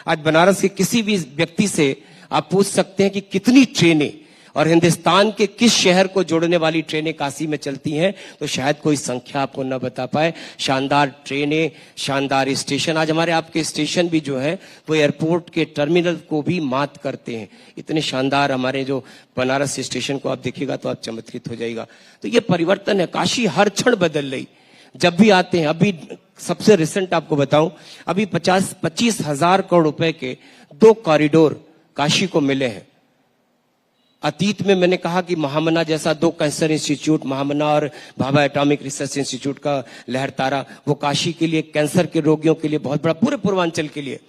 आज बनारस के किसी भी व्यक्ति से आप पूछ सकते हैं कि कितनी ट्रेनें और हिंदुस्तान के किस शहर को जोड़ने वाली ट्रेनें काशी में चलती हैं, तो शायद कोई संख्या आपको न बता पाए। शानदार ट्रेनें, शानदार स्टेशन। आज हमारे आपके स्टेशन भी जो है वो एयरपोर्ट के टर्मिनल को भी मात करते हैं। इतने शानदार हमारे जो बनारस स्टेशन को आप देखिएगा तो आप चमत्कृत हो जाएगा। तो ये परिवर्तन है, काशी हर क्षण बदल रही। जब भी आते हैं, अभी सबसे रिसेंट आपको बताऊं, अभी 25 हजार करोड़ रुपए के 2 कॉरिडोर काशी को मिले हैं। अतीत में मैंने कहा कि महामना जैसा 2 कैंसर इंस्टीट्यूट, महामना और भाभा एटॉमिक रिसर्च इंस्टीट्यूट का लहरतारा, वो काशी के लिए, कैंसर के रोगियों के लिए बहुत बड़ा, पूरे पूर्वांचल के लिए।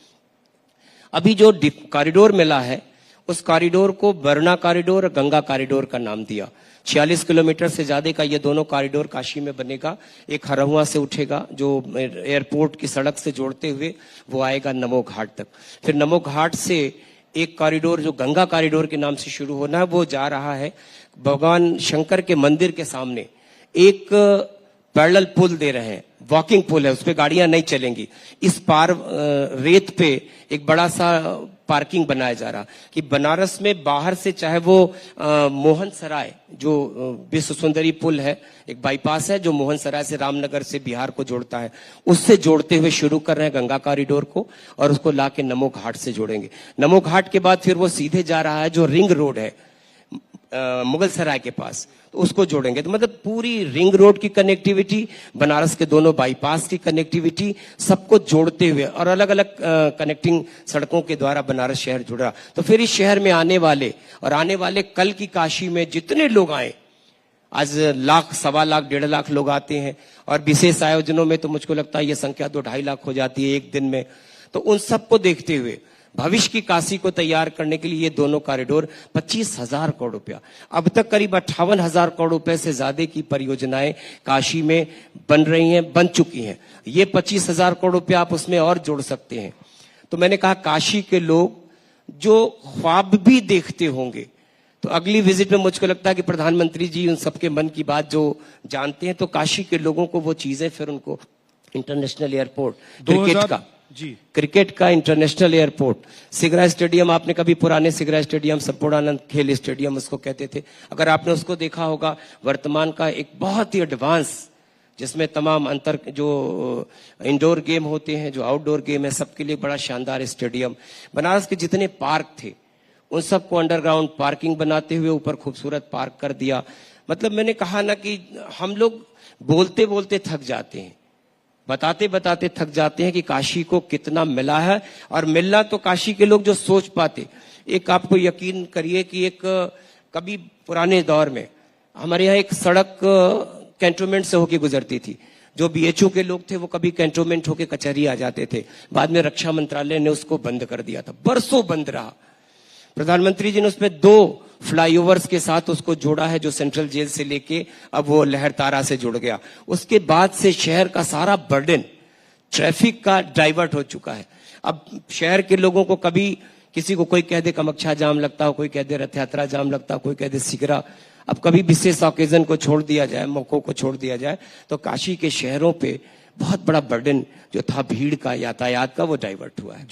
अभी जो कॉरिडोर मिला है, उस कॉरिडोर को बरना कॉरिडोर और गंगा कॉरिडोर का नाम दिया। 46 किलोमीटर से ज्यादा का ये दोनों कॉरिडोर काशी में बनेगा। एक हरहुआ से उठेगा जो एयरपोर्ट की सड़क से जोड़ते हुए वो आएगा नमो घाट तक। फिर नमो घाट से एक कॉरिडोर जो गंगा कॉरिडोर के नाम से शुरू होना है, वो जा रहा है भगवान शंकर के मंदिर के सामने। एक पैरेलल पुल दे रहे हैं, वॉकिंग पुल है, उस पे गाड़ियां नहीं चलेंगी। इस पार रेत पे एक बड़ा सा पार्किंग बनाया जा रहा कि बनारस में बाहर से, चाहे वो मोहन सराय जो विश्व सुंदरी पुल है, एक बाईपास है जो मोहन सराय से रामनगर से बिहार को जोड़ता है, उससे जोड़ते हुए शुरू कर रहे हैं गंगा कॉरिडोर को और उसको लाके नमो घाट से जोड़ेंगे। नमो घाट के बाद फिर वो सीधे जा रहा है जो रिंग रोड है मुगल सराय के पास, तो उसको जोड़ेंगे। तो मतलब पूरी रिंग रोड की कनेक्टिविटी, बनारस के दोनों बाईपास की कनेक्टिविटी, सबको जोड़ते हुए और अलग अलग कनेक्टिंग सड़कों के द्वारा बनारस शहर जुड़ा। तो फिर इस शहर में आने वाले कल की काशी में जितने लोग आए, आज 1 लाख, 1.25 लाख, 1.5 लाख लोग आते हैं, और विशेष आयोजनों में तो मुझको लगता है ये संख्या 2-2.5 लाख हो जाती है एक दिन में। तो उन सबको देखते हुए भविष्य की काशी को तैयार करने के लिए ये दोनों कॉरिडोर 25 हजार करोड़ रुपया, अब तक करीब 58 हजार करोड़ रुपए से ज्यादा की परियोजनाएं काशी में बन रही हैं, बन चुकी हैं। ये 25 हजार करोड़ रुपया आप उसमें और जोड़ सकते हैं। तो मैंने कहा काशी के लोग जो ख्वाब भी देखते होंगे, तो अगली विजिट में मुझको लगता है कि प्रधानमंत्री जी उन सबके मन की बात जो जानते हैं, तो काशी के लोगों को वो चीजें फिर उनको इंटरनेशनल एयरपोर्ट, क्रिकेट का इंटरनेशनल एयरपोर्ट, सिगरा स्टेडियम, आपने कभी पुराने सिगरा स्टेडियम, संपूर्णानंद खेल स्टेडियम उसको कहते थे, अगर आपने उसको देखा होगा, वर्तमान का एक बहुत ही एडवांस, जिसमें तमाम अंतर जो इंडोर गेम होते हैं, जो आउटडोर गेम है, सबके लिए बड़ा शानदार स्टेडियम। बनारस के जितने पार्क थे उन सबको अंडरग्राउंड पार्किंग बनाते हुए ऊपर खूबसूरत पार्क कर दिया। मतलब मैंने कहा ना कि हम लोग बोलते बोलते थक जाते हैं, बताते बताते थक जाते हैं कि काशी को कितना मिला है। और मिलना तो काशी के लोग जो सोच पाते, एक आपको यकीन करिए कि एक कभी पुराने दौर में हमारे यहाँ एक सड़क कैंटोनमेंट से होके गुजरती थी, जो बीएचयू के लोग थे वो कभी कैंटोनमेंट होके कचहरी आ जाते थे, बाद में रक्षा मंत्रालय ने उसको बंद कर दिया था, बरसों बंद रहा। प्रधानमंत्री जी ने उसमें 2 फ्लाईओवर्स के साथ उसको जोड़ा है, जो सेंट्रल जेल से लेके अब वो लहरतारा से जुड़ गया। उसके बाद से शहर का सारा बर्डन ट्रैफिक का डाइवर्ट हो चुका है। अब शहर के लोगों को कभी किसी को कोई कह दे कामाख्या जाम लगता हो, कोई कह दे रथ यात्रा जाम लगता हो, कोई कह दे सिगरा, अब कभी विशेष ऑकेजन को छोड़ दिया जाए, मौकों को छोड़ दिया जाए, तो काशी के शहरों पे बहुत बड़ा बर्डन जो था भीड़ का, यातायात का, वो डाइवर्ट हुआ है।